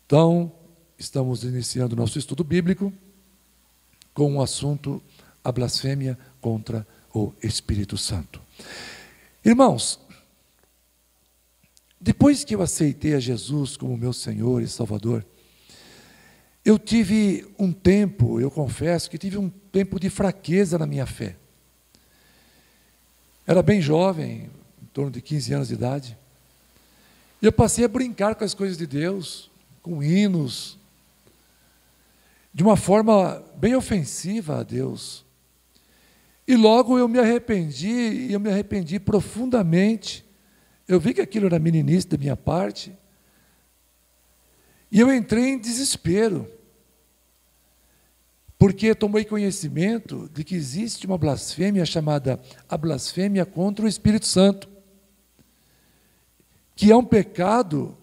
Então, estamos iniciando o nosso estudo bíblico com o assunto a blasfêmia contra o Espírito Santo. Irmãos, depois que eu aceitei a Jesus como meu Senhor e Salvador, eu tive um tempo, eu confesso que tive um tempo de fraqueza na minha fé. Era bem jovem, em torno de 15 anos de idade, e eu passei a brincar com as coisas de Deus, com hinos, de uma forma bem ofensiva a Deus. E logo eu me arrependi, e eu me arrependi profundamente. Eu vi que aquilo era meninice da minha parte, e eu entrei em desespero, porque tomei conhecimento de que existe uma blasfêmia chamada a blasfêmia contra o Espírito Santo, que é um pecado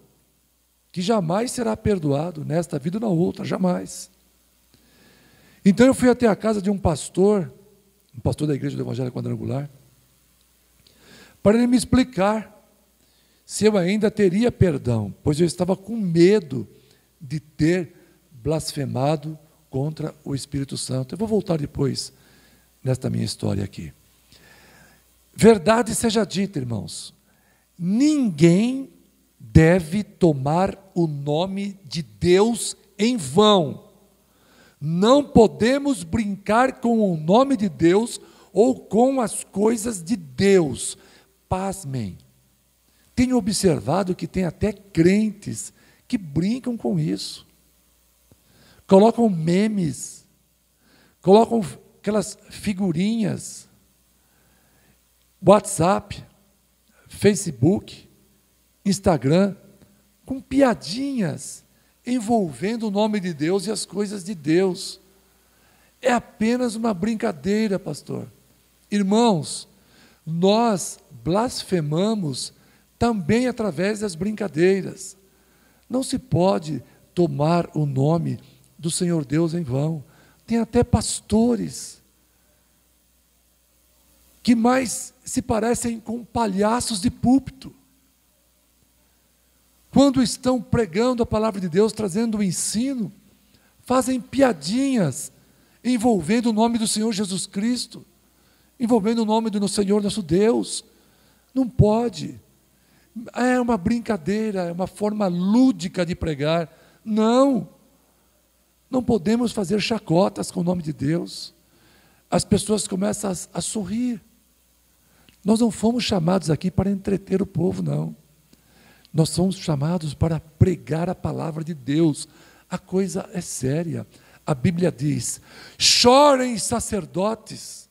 que jamais será perdoado nesta vida ou na outra, jamais. Então eu fui até a casa de um pastor da igreja do Evangelho Quadrangular, para ele me explicar se eu ainda teria perdão, pois eu estava com medo de ter blasfemado contra o Espírito Santo. Eu vou voltar depois nesta minha história aqui. Verdade seja dita, irmãos, ninguém deve tomar o nome de Deus em vão. Não podemos brincar com o nome de Deus ou com as coisas de Deus. Pasmem. Tenho observado que tem até crentes que brincam com isso. Colocam memes, colocam aquelas figurinhas, WhatsApp, Facebook, Instagram, com piadinhas envolvendo o nome de Deus e as coisas de Deus. É apenas uma brincadeira, pastor. Irmãos, nós blasfemamos também através das brincadeiras. Não se pode tomar o nome do Senhor Deus em vão. Tem até pastores que mais se parecem com palhaços de púlpito. Quando estão pregando a palavra de Deus, trazendo o ensino, fazem piadinhas envolvendo o nome do Senhor Jesus Cristo, envolvendo o nome do Senhor nosso Deus. Não pode. É uma brincadeira, é uma forma lúdica de pregar. Não podemos fazer chacotas com o nome de Deus. As pessoas começam a sorrir. Nós não fomos chamados aqui para entreter o povo, não. Nós somos chamados para pregar a palavra de Deus. A coisa é séria. A Bíblia diz: chorem sacerdotes,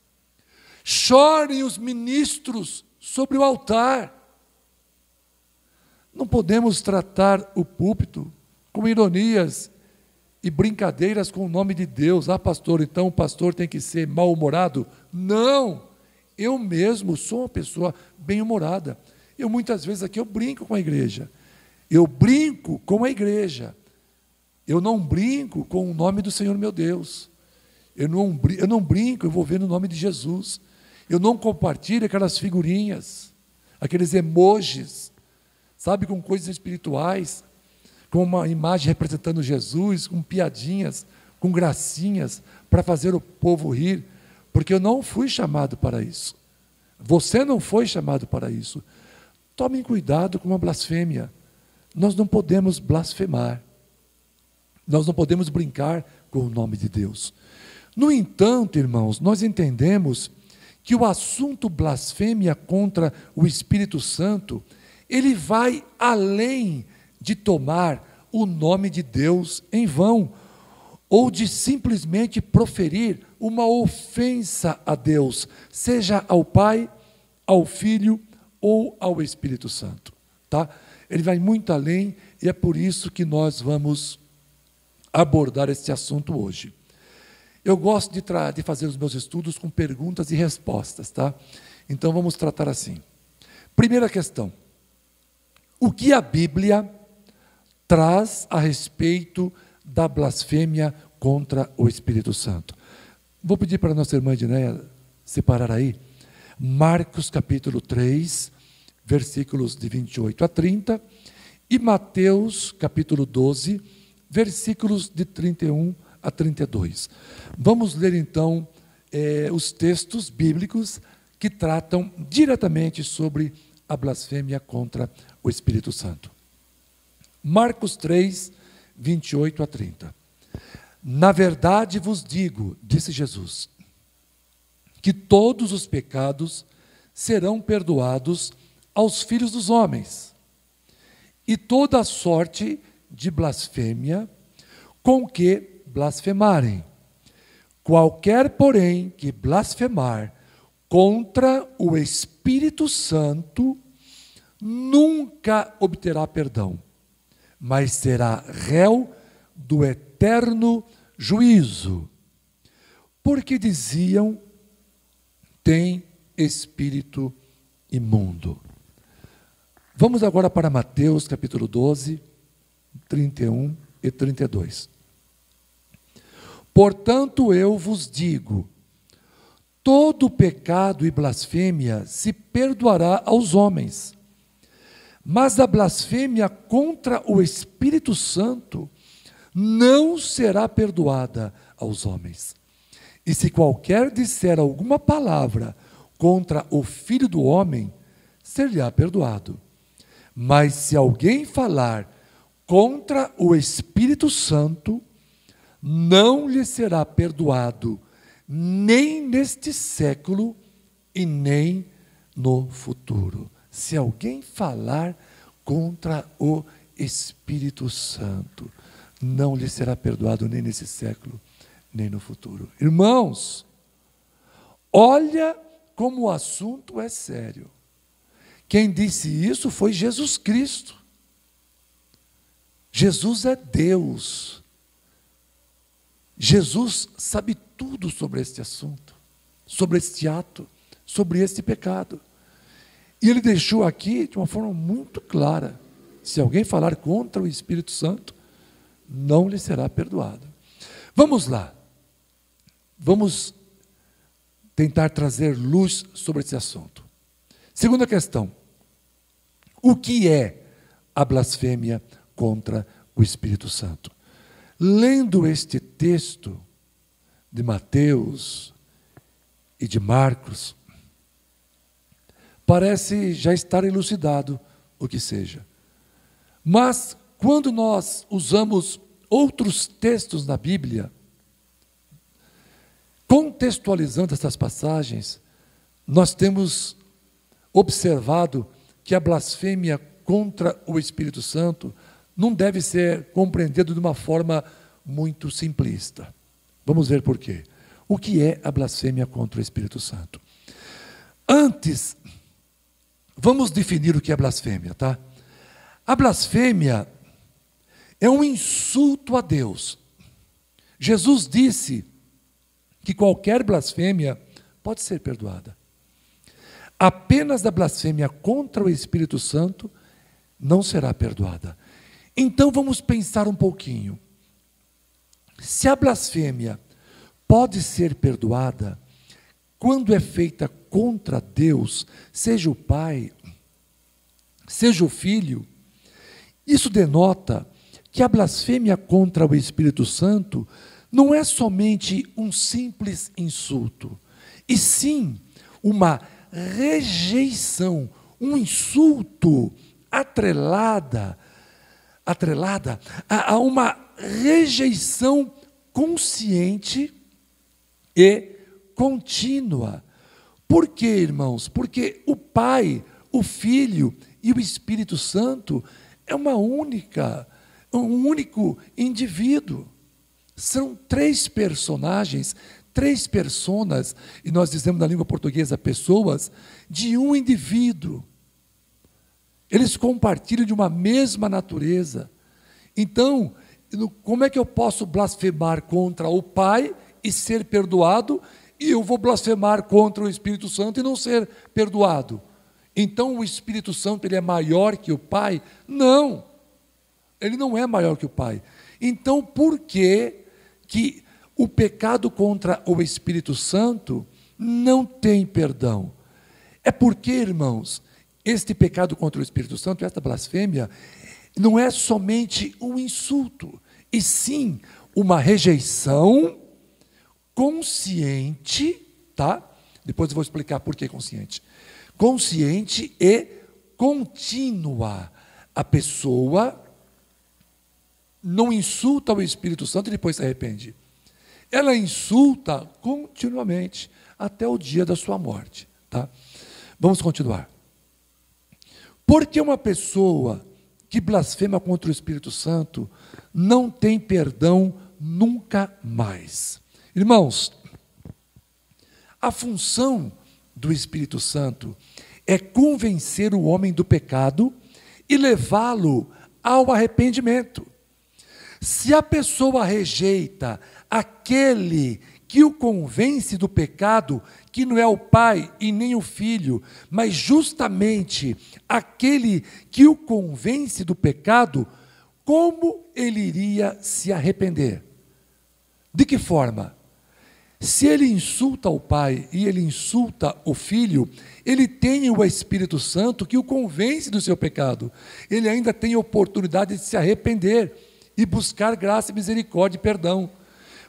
chorem os ministros sobre o altar. Não podemos tratar o púlpito com ironias e brincadeiras com o nome de Deus. Ah, pastor, então o pastor tem que ser mal-humorado? Não, eu mesmo sou uma pessoa bem-humorada. Eu muitas vezes aqui eu brinco com a igreja. Eu brinco com a igreja. Eu não brinco com o nome do Senhor meu Deus. Eu não brinco envolvendo o nome de Jesus. Eu não compartilho aquelas figurinhas, aqueles emojis, sabe, com coisas espirituais, com uma imagem representando Jesus, com piadinhas, com gracinhas, para fazer o povo rir, porque eu não fui chamado para isso. Você não foi chamado para isso. Tomem cuidado com a blasfêmia. Nós não podemos blasfemar. Nós não podemos brincar com o nome de Deus. No entanto, irmãos, nós entendemos que o assunto blasfêmia contra o Espírito Santo, ele vai além de tomar o nome de Deus em vão, ou de simplesmente proferir uma ofensa a Deus, seja ao Pai, ao Filho ou ao Espírito Santo, tá? Ele vai muito além, e é por isso que nós vamos abordar esse assunto hoje. Eu gosto de fazer os meus estudos com perguntas e respostas, tá? Então vamos tratar assim. Primeira questão: o que a Bíblia traz a respeito da blasfêmia contra o Espírito Santo? Vou pedir para a nossa irmã Edneia separar aí Marcos capítulo 3, versículos de 28 a 30, e Mateus capítulo 12, versículos de 31 a 32. Vamos ler então os textos bíblicos que tratam diretamente sobre a blasfêmia contra o Espírito Santo. Marcos 3, 28 a 30. Na verdade vos digo, disse Jesus, que todos os pecados serão perdoados aos filhos dos homens, e toda a sorte de blasfêmia com que blasfemarem. Qualquer, porém, que blasfemar contra o Espírito Santo nunca obterá perdão, mas será réu do eterno juízo. Porque diziam, tem espírito imundo. Vamos agora para Mateus capítulo 12, 31 e 32. Portanto, eu vos digo, todo pecado e blasfêmia se perdoará aos homens, mas a blasfêmia contra o Espírito Santo não será perdoada aos homens. E se qualquer disser alguma palavra contra o Filho do Homem, ser-lhe-á perdoado. Mas se alguém falar contra o Espírito Santo, não lhe será perdoado, nem neste século e nem no futuro. Se alguém falar contra o Espírito Santo, não lhe será perdoado nem nesse século, nem no futuro. Irmãos, olha como o assunto é sério. Quem disse isso foi Jesus Cristo. Jesus é Deus. Jesus sabe tudo sobre este assunto, sobre este ato, sobre este pecado. E ele deixou aqui de uma forma muito clara: se alguém falar contra o Espírito Santo, não lhe será perdoado. Vamos lá. Vamos tentar trazer luz sobre esse assunto. Segunda questão: o que é a blasfêmia contra o Espírito Santo? Lendo este texto de Mateus e de Marcos, parece já estar elucidado o que seja. Mas, quando nós usamos outros textos na Bíblia, contextualizando essas passagens, nós temos observado que a blasfêmia contra o Espírito Santo não deve ser compreendido de uma forma muito simplista. Vamos ver por quê. O que é a blasfêmia contra o Espírito Santo? Antes, vamos definir o que é blasfêmia, tá? A blasfêmia é um insulto a Deus. Jesus disse que qualquer blasfêmia pode ser perdoada. Apenas a blasfêmia contra o Espírito Santo não será perdoada. Então vamos pensar um pouquinho. Se a blasfêmia pode ser perdoada quando é feita contra Deus, seja o Pai, seja o Filho, isso denota que a blasfêmia contra o Espírito Santo não é somente um simples insulto, e sim uma rejeição, um insulto atrelada a uma rejeição consciente e contínua. Por quê, irmãos? Porque o Pai, o Filho e o Espírito Santo é um único indivíduo. São três personagens, três personas, e nós dizemos na língua portuguesa pessoas, de um indivíduo. Eles compartilham de uma mesma natureza. Então, como é que eu posso blasfemar contra o Pai e ser perdoado, e eu vou blasfemar contra o Espírito Santo e não ser perdoado? Então o Espírito Santo ele é maior que o Pai? Não, ele não é maior que o Pai. Então por que o pecado contra o Espírito Santo não tem perdão? É porque, irmãos, este pecado contra o Espírito Santo, esta blasfêmia, não é somente um insulto, e sim uma rejeição consciente, tá? Depois eu vou explicar por que consciente. Consciente e contínua. A pessoa não insulta o Espírito Santo e depois se arrepende. Ela insulta continuamente até o dia da sua morte, tá? Vamos continuar. Porque uma pessoa que blasfema contra o Espírito Santo não tem perdão nunca mais. Irmãos, a função do Espírito Santo é convencer o homem do pecado e levá-lo ao arrependimento. Se a pessoa rejeita aquele que o convence do pecado, que não é o pai e nem o filho, mas justamente aquele que o convence do pecado, como ele iria se arrepender? De que forma? Se ele insulta o pai e ele insulta o filho, ele tem o Espírito Santo que o convence do seu pecado. Ele ainda tem a oportunidade de se arrepender e buscar graça, misericórdia e perdão.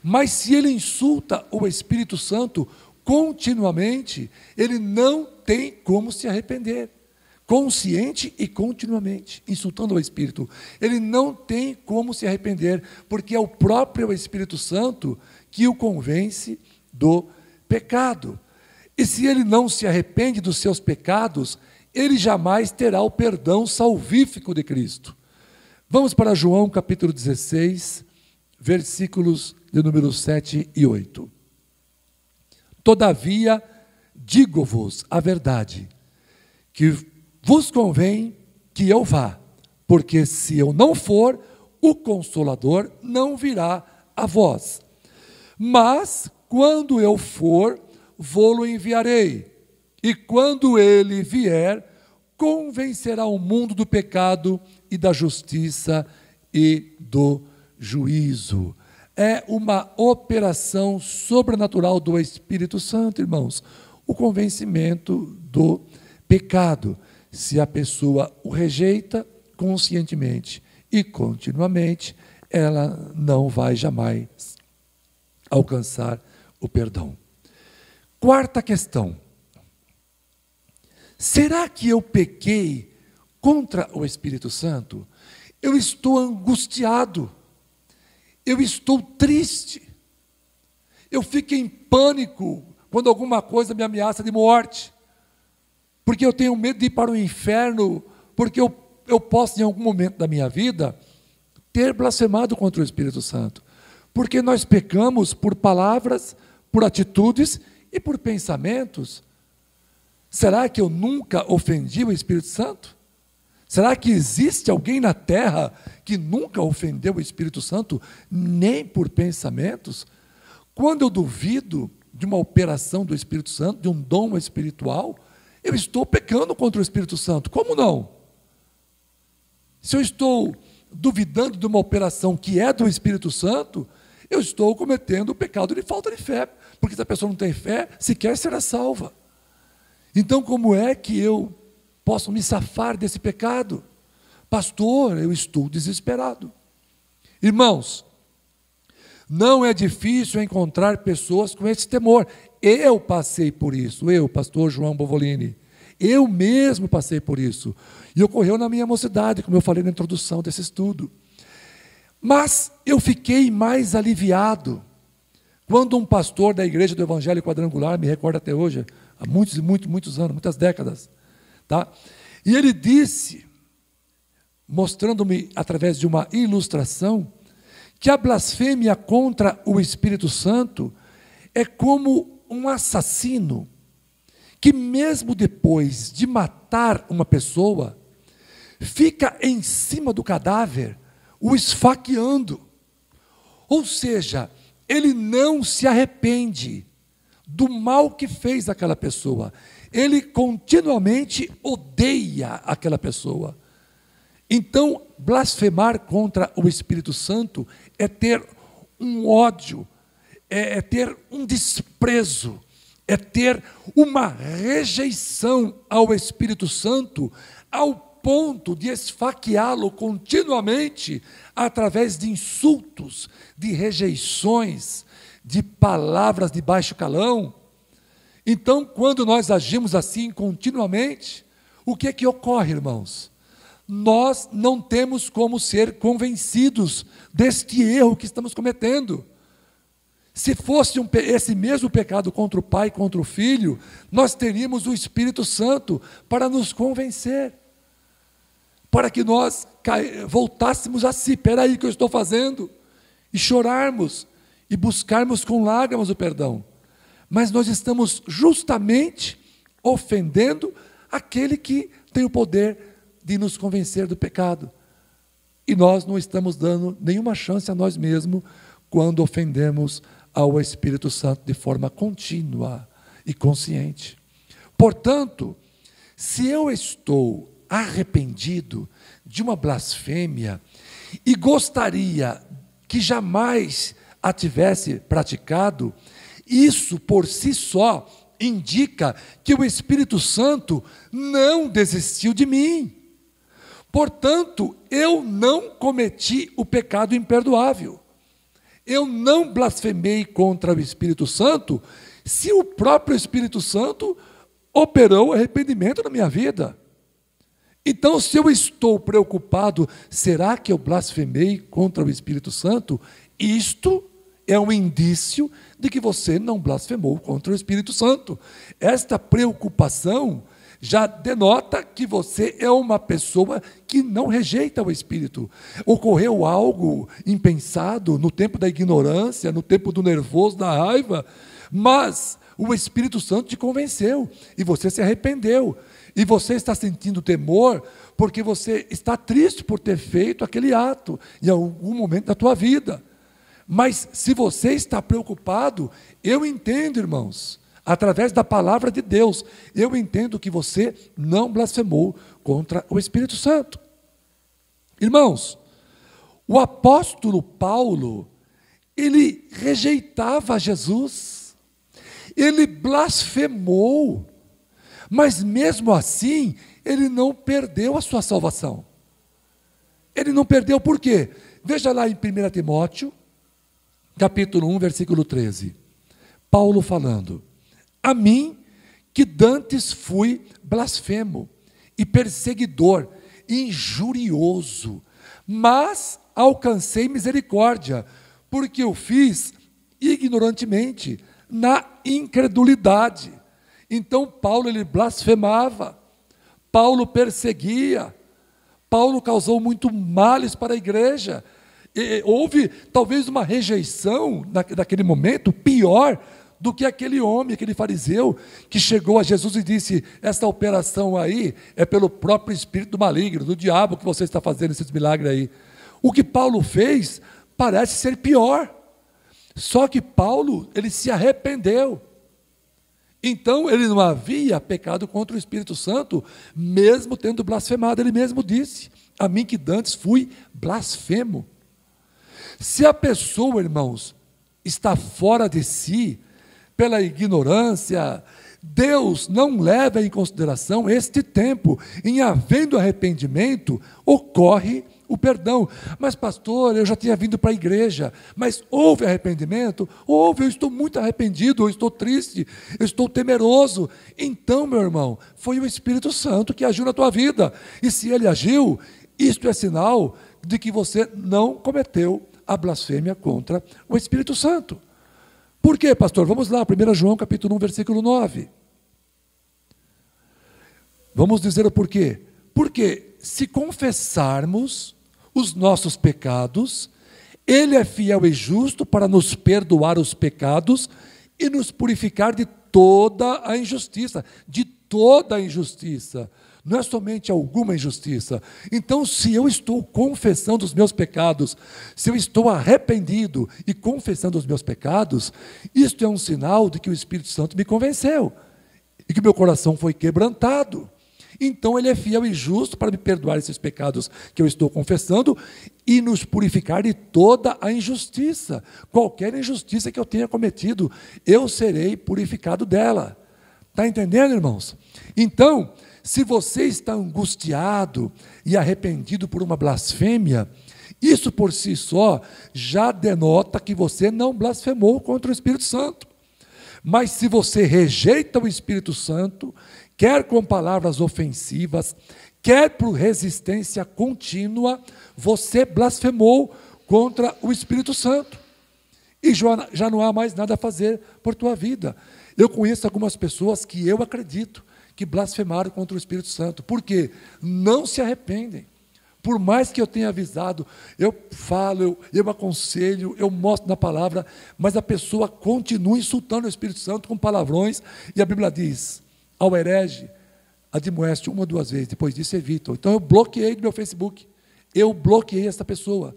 Mas se ele insulta o Espírito Santo continuamente, ele não tem como se arrepender. Consciente e continuamente, insultando o Espírito. Ele não tem como se arrepender, porque é o próprio Espírito Santo que o convence do pecado. E se ele não se arrepende dos seus pecados, ele jamais terá o perdão salvífico de Cristo. Vamos para João capítulo 16, versículos de número 7 e 8. Todavia, digo-vos a verdade, que vos convém que eu vá, porque se eu não for, o Consolador não virá a vós. Mas, quando eu for, vou-lo enviarei, e quando ele vier, convencerá o mundo do pecado e da justiça e do juízo. É uma operação sobrenatural do Espírito Santo, irmãos, o convencimento do pecado. Se a pessoa o rejeita conscientemente e continuamente, ela não vai jamais alcançar o perdão. Quarta questão. Será que eu pequei contra o Espírito Santo? Eu estou angustiado. Eu estou triste. Eu fico em pânico quando alguma coisa me ameaça de morte. Porque eu tenho medo de ir para o inferno, porque eu posso, em algum momento da minha vida, ter blasfemado contra o Espírito Santo. Porque nós pecamos por palavras, por atitudes e por pensamentos. Será que eu nunca ofendi o Espírito Santo? Será que existe alguém na terra que nunca ofendeu o Espírito Santo, nem por pensamentos? Quando eu duvido de uma operação do Espírito Santo, de um dom espiritual, eu estou pecando contra o Espírito Santo. Como não? Se eu estou duvidando de uma operação que é do Espírito Santo, eu estou cometendo o pecado de falta de fé, porque se a pessoa não tem fé, sequer será salva. Então, como é que eu posso me safar desse pecado? Pastor, eu estou desesperado. Irmãos, não é difícil encontrar pessoas com esse temor. Eu passei por isso, pastor João Bovolini. Eu mesmo passei por isso. E ocorreu na minha mocidade, como eu falei na introdução desse estudo. Mas eu fiquei mais aliviado quando um pastor da igreja do Evangelho Quadrangular, me recordo até hoje, há muitos anos, muitas décadas, tá? E ele disse, mostrando-me através de uma ilustração, que a blasfêmia contra o Espírito Santo é como um assassino que, mesmo depois de matar uma pessoa, fica em cima do cadáver, o esfaqueando. Ou seja, ele não se arrepende do mal que fez aquela pessoa. Ele continuamente odeia aquela pessoa. Então, blasfemar contra o Espírito Santo é ter um ódio, é ter um desprezo, é ter uma rejeição ao Espírito Santo, ao ponto de esfaqueá-lo continuamente através de insultos, de rejeições, de palavras de baixo calão. Então, quando nós agimos assim continuamente, o que é que ocorre, irmãos? Nós não temos como ser convencidos deste erro que estamos cometendo. Se fosse esse mesmo pecado contra o Pai, contra o Filho, nós teríamos o Espírito Santo para nos convencer, para que nós voltássemos a si, espera aí que eu estou fazendo, e chorarmos, e buscarmos com lágrimas o perdão. Mas nós estamos justamente ofendendo aquele que tem o poder de nos convencer do pecado. E nós não estamos dando nenhuma chance a nós mesmos quando ofendemos ao Espírito Santo de forma contínua e consciente. Portanto, se eu estou arrependido de uma blasfêmia e gostaria que jamais a tivesse praticado, isso por si só indica que o Espírito Santo não desistiu de mim. Portanto, eu não cometi o pecado imperdoável. Eu não blasfemei contra o Espírito Santo se o próprio Espírito Santo operou arrependimento na minha vida. Então, se eu estou preocupado, será que eu blasfemei contra o Espírito Santo? Isto é um indício de que você não blasfemou contra o Espírito Santo. Esta preocupação já denota que você é uma pessoa que não rejeita o Espírito. Ocorreu algo impensado no tempo da ignorância, no tempo do nervoso, da raiva, mas o Espírito Santo te convenceu e você se arrependeu. E você está sentindo temor porque você está triste por ter feito aquele ato em algum momento da tua vida. Mas se você está preocupado, eu entendo, irmãos, através da palavra de Deus, eu entendo que você não blasfemou contra o Espírito Santo. Irmãos, o apóstolo Paulo, ele rejeitava Jesus, ele blasfemou, mas mesmo assim, ele não perdeu a sua salvação. Ele não perdeu por quê? Veja lá em 1 Timóteo, capítulo 1, versículo 13. Paulo falando: a mim, que dantes fui blasfemo, e perseguidor, injurioso, mas alcancei misericórdia, porque eu fiz ignorantemente, na incredulidade. Então Paulo, ele blasfemava, Paulo perseguia, Paulo causou muito males para a igreja. Houve talvez uma rejeição naquele momento pior do que aquele homem, aquele fariseu que chegou a Jesus e disse: essa operação aí é pelo próprio espírito do maligno, do diabo, que você está fazendo esses milagres aí. O que Paulo fez parece ser pior, só que Paulo, ele se arrependeu. Então ele não havia pecado contra o Espírito Santo, mesmo tendo blasfemado. Ele mesmo disse: a mim que dantes fui blasfemo. Se a pessoa, irmãos, está fora de si, pela ignorância, Deus não leva em consideração este tempo. Em havendo arrependimento, ocorre o perdão. Mas pastor, eu já tinha vindo para a igreja, mas houve arrependimento? Houve, eu estou muito arrependido, eu estou triste, eu estou temeroso. Então, meu irmão, foi o Espírito Santo que agiu na tua vida, e se ele agiu, isto é sinal de que você não cometeu a blasfêmia contra o Espírito Santo. Por quê, pastor? Vamos lá, 1 João capítulo 1, versículo 9. Vamos dizer o porquê. Porque se confessarmos os nossos pecados, Ele é fiel e justo para nos perdoar os pecados e nos purificar de toda a injustiça. De toda a injustiça. Não é somente alguma injustiça. Então, se eu estou confessando os meus pecados, se eu estou arrependido e confessando os meus pecados, isto é um sinal de que o Espírito Santo me convenceu e que meu coração foi quebrantado. Então, Ele é fiel e justo para me perdoar esses pecados que eu estou confessando e nos purificar de toda a injustiça. Qualquer injustiça que eu tenha cometido, eu serei purificado dela. Está entendendo, irmãos? Então, se você está angustiado e arrependido por uma blasfêmia, isso por si só já denota que você não blasfemou contra o Espírito Santo. Mas se você rejeita o Espírito Santo, quer com palavras ofensivas, quer por resistência contínua, você blasfemou contra o Espírito Santo. E já não há mais nada a fazer por tua vida. Eu conheço algumas pessoas que eu acredito que blasfemaram contra o Espírito Santo. Por quê? Não se arrependem. Por mais que eu tenha avisado, eu falo, eu aconselho, eu mostro na palavra, mas a pessoa continua insultando o Espírito Santo com palavrões, e a Bíblia diz, ao herege, admoeste 1 ou 2 vezes, depois disso evita. Então eu bloqueei do meu Facebook, eu bloqueei essa pessoa,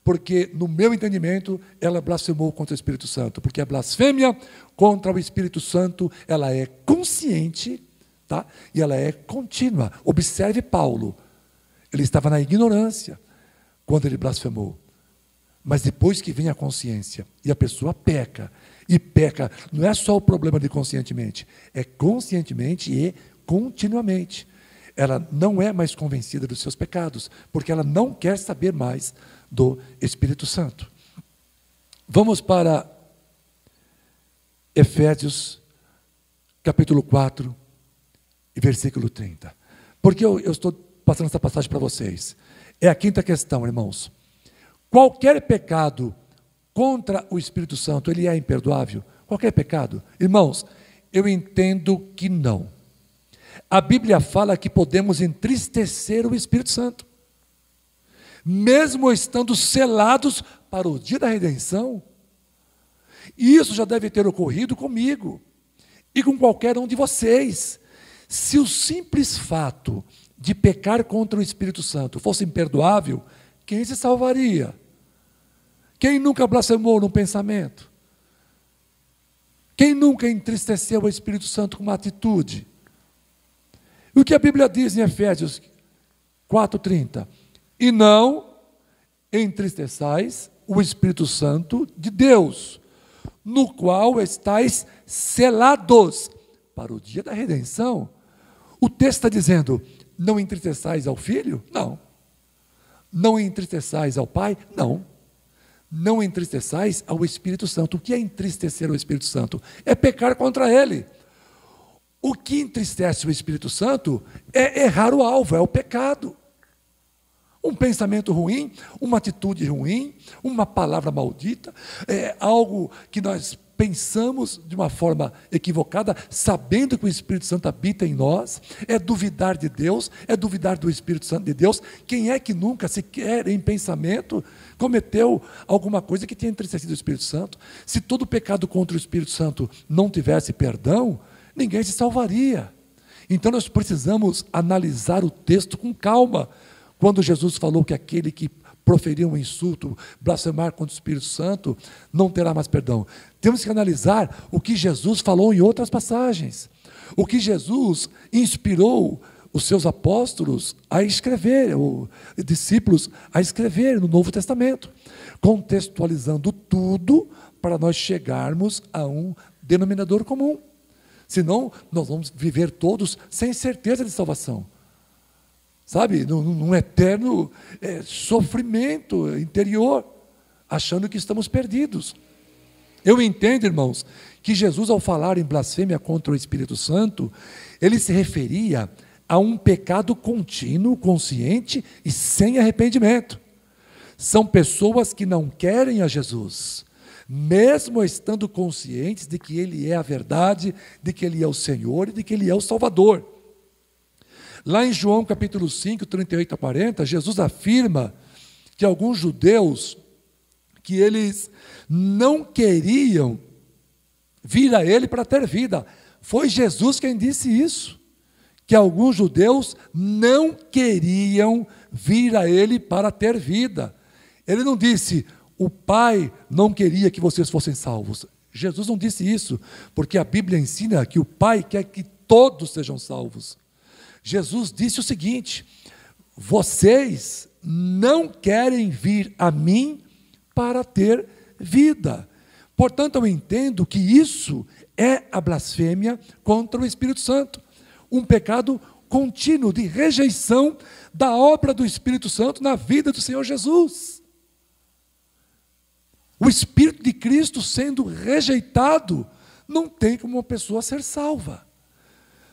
porque no meu entendimento, ela blasfemou contra o Espírito Santo, porque a blasfêmia contra o Espírito Santo, ela é consciente, tá? E ela é contínua. Observe Paulo, ele estava na ignorância quando ele blasfemou. Mas depois que vem a consciência, e a pessoa peca, e peca, não é só o problema de conscientemente, é conscientemente e continuamente. Ela não é mais convencida dos seus pecados, porque ela não quer saber mais do Espírito Santo. Vamos para Efésios, capítulo 4, e versículo 30. Porque eu estou passando essa passagem para vocês. É a quinta questão, irmãos. Qualquer pecado contra o Espírito Santo, ele é imperdoável? Qualquer pecado? Irmãos, eu entendo que não. A Bíblia fala que podemos entristecer o Espírito Santo, mesmo estando selados para o dia da redenção. E isso já deve ter ocorrido comigo e com qualquer um de vocês. Se o simples fato de pecar contra o Espírito Santo fosse imperdoável, quem se salvaria? Quem nunca blasfemou no pensamento? Quem nunca entristeceu o Espírito Santo com uma atitude? E o que a Bíblia diz em Efésios 4:30? E não entristeçais o Espírito Santo de Deus, no qual estáis selados para o dia da redenção. O texto está dizendo, não entristeçais ao Filho? Não. Não entristeçais ao Pai? Não. Não entristeçais ao Espírito Santo. O que é entristecer o Espírito Santo? É pecar contra Ele. O que entristece o Espírito Santo é errar o alvo, é o pecado. Um pensamento ruim, uma atitude ruim, uma palavra maldita, é algo que nós pensamos de uma forma equivocada, sabendo que o Espírito Santo habita em nós, é duvidar de Deus, é duvidar do Espírito Santo de Deus. Quem é que nunca, sequer em pensamento, cometeu alguma coisa que tenha entristecido o Espírito Santo? Se todo pecado contra o Espírito Santo não tivesse perdão, ninguém se salvaria. Então nós precisamos analisar o texto com calma. Quando Jesus falou que aquele que proferir um insulto, blasfemar contra o Espírito Santo, não terá mais perdão. Temos que analisar o que Jesus falou em outras passagens. O que Jesus inspirou os seus apóstolos a escrever, os discípulos a escrever no Novo Testamento, contextualizando tudo para nós chegarmos a um denominador comum. Senão, nós vamos viver todos sem certeza de salvação. Sabe, num eterno sofrimento interior, achando que estamos perdidos. Eu entendo, irmãos, que Jesus, ao falar em blasfêmia contra o Espírito Santo, ele se referia a um pecado contínuo, consciente e sem arrependimento. São pessoas que não querem a Jesus, mesmo estando conscientes de que Ele é a verdade, de que Ele é o Senhor e de que Ele é o Salvador. Lá em João capítulo 5, 38 a 40, Jesus afirma que alguns judeus, que eles não queriam vir a Ele para ter vida. Foi Jesus quem disse isso, que alguns judeus não queriam vir a Ele para ter vida. Ele não disse, o Pai não queria que vocês fossem salvos. Jesus não disse isso, porque a Bíblia ensina que o Pai quer que todos sejam salvos. Jesus disse o seguinte, vocês não querem vir a mim para ter vida. Portanto, eu entendo que isso é a blasfêmia contra o Espírito Santo. Um pecado contínuo de rejeição da obra do Espírito Santo na vida do Senhor Jesus. O Espírito de Cristo sendo rejeitado, não tem como uma pessoa ser salva.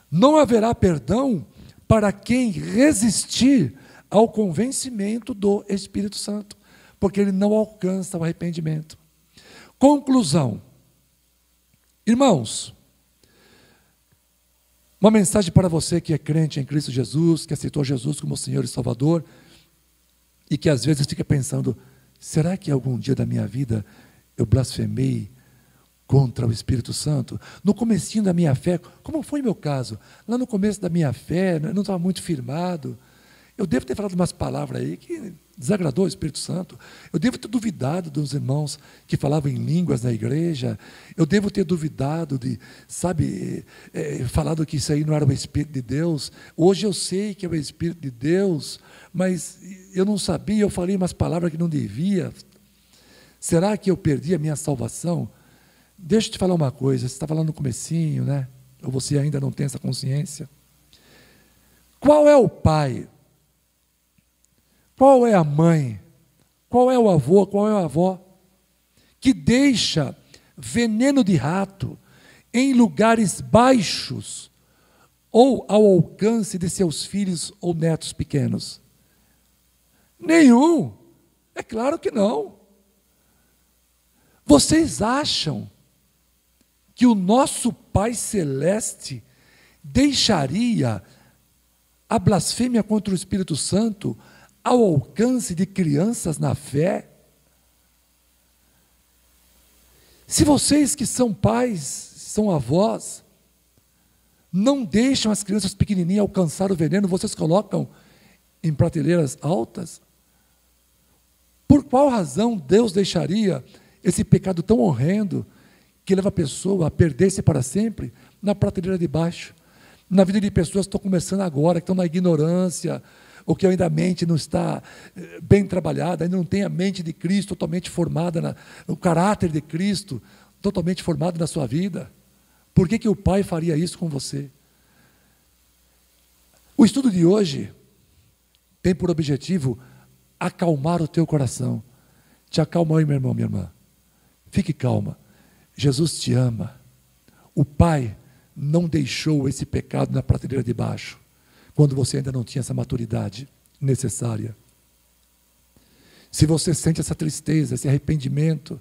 Não haverá perdão para quem resistir ao convencimento do Espírito Santo, porque ele não alcança o arrependimento. Conclusão. Irmãos, uma mensagem para você que é crente em Cristo Jesus, que aceitou Jesus como Senhor e Salvador, e que às vezes fica pensando, será que algum dia da minha vida eu blasfemei contra o Espírito Santo? No comecinho da minha fé, como foi meu caso? Lá no começo da minha fé, eu não estava muito firmado. Eu devo ter falado umas palavras aí que desagradou o Espírito Santo. Eu devo ter duvidado dos irmãos que falavam em línguas na igreja. Eu devo ter duvidado de, falado que isso aí não era o Espírito de Deus. Hoje eu sei que é o Espírito de Deus, mas eu não sabia, eu falei umas palavras que não devia. Será que eu perdi a minha salvação? Deixa eu te falar uma coisa, você está falando no comecinho, né? Ou você ainda não tem essa consciência? Qual é o pai? Qual é a mãe? Qual é o avô? Qual é a avó? Que deixa veneno de rato em lugares baixos ou ao alcance de seus filhos ou netos pequenos? Nenhum. É claro que não. Vocês acham que o nosso Pai Celeste deixaria a blasfêmia contra o Espírito Santo ao alcance de crianças na fé? Se vocês que são pais, são avós, não deixam as crianças pequenininhas alcançar o veneno, vocês colocam em prateleiras altas? Por qual razão Deus deixaria esse pecado tão horrendo, que leva a pessoa a perder-se para sempre, na prateleira de baixo? Na vida de pessoas que estão começando agora, que estão na ignorância, ou que ainda a mente não está bem trabalhada, ainda não tem a mente de Cristo totalmente formada, o caráter de Cristo totalmente formado na sua vida. Por que o Pai faria isso com você? O estudo de hoje tem por objetivo acalmar o teu coração. Te acalma aí, meu irmão, minha irmã. Fique calma. Jesus te ama. O Pai não deixou esse pecado na prateleira de baixo, quando você ainda não tinha essa maturidade necessária. Se você sente essa tristeza, esse arrependimento,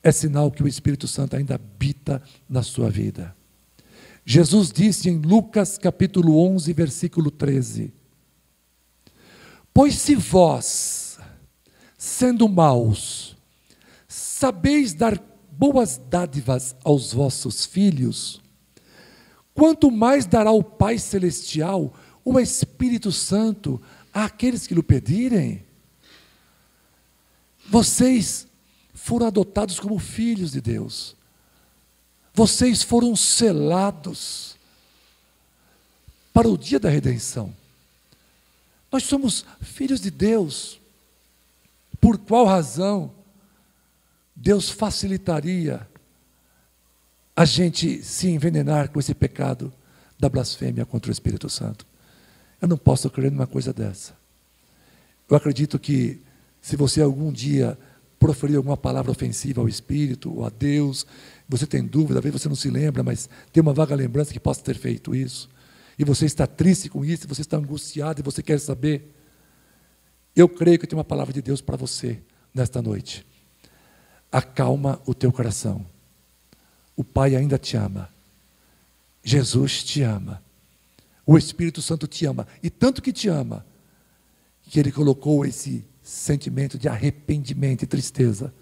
é sinal que o Espírito Santo ainda habita na sua vida. Jesus disse em Lucas capítulo 11, versículo 13: pois se vós, sendo maus, sabeis dar boas dádivas aos vossos filhos, quanto mais dará o Pai Celestial o Espírito Santo àqueles que lhe pedirem? Vocês foram adotados como filhos de Deus. Vocês foram selados para o dia da redenção. Nós somos filhos de Deus. Por qual razão Deus facilitaria a gente se envenenar com esse pecado da blasfêmia contra o Espírito Santo? Eu não posso crer numa coisa dessa. Eu acredito que se você algum dia proferir alguma palavra ofensiva ao Espírito ou a Deus, você tem dúvida, às vezes você não se lembra, mas tem uma vaga lembrança que possa ter feito isso, e você está triste com isso, você está angustiado e você quer saber, eu creio que tem uma palavra de Deus para você nesta noite. Acalma o teu coração. O Pai ainda te ama. Jesus te ama. O Espírito Santo te ama. E tanto que te ama, que Ele colocou esse sentimento de arrependimento e tristeza,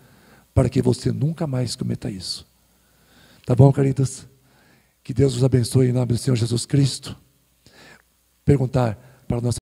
para que você nunca mais cometa isso. Tá bom, queridos? Que Deus os abençoe em nome do Senhor Jesus Cristo. Perguntar para nós.